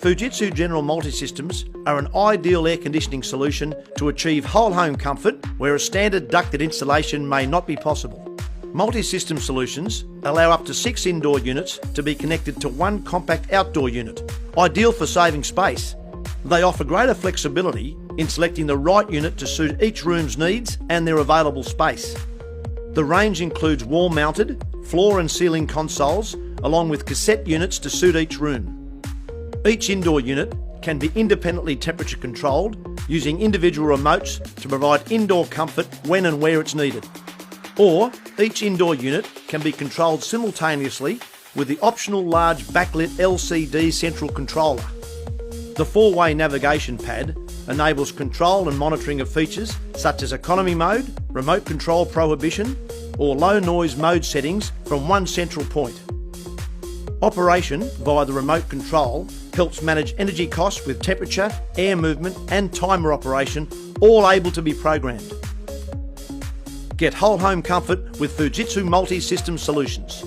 Fujitsu General Multi-Systems are an ideal air conditioning solution to achieve whole home comfort where a standard ducted installation may not be possible. Multi-system solutions allow up to 6 indoor units to be connected to one compact outdoor unit, ideal for saving space. They offer greater flexibility in selecting the right unit to suit each room's needs and their available space. The range includes wall-mounted, floor and ceiling consoles, along with cassette units to suit each room. Each indoor unit can be independently temperature controlled using individual remotes to provide indoor comfort when and where it's needed. Or each indoor unit can be controlled simultaneously with the optional large backlit LCD central controller. The 4-way navigation pad enables control and monitoring of features such as economy mode, remote control prohibition, or low noise mode settings from one central point. Operation via the remote control helps manage energy costs with temperature, air movement and timer operation, all able to be programmed. Get whole home comfort with Fujitsu Multi-System Solutions.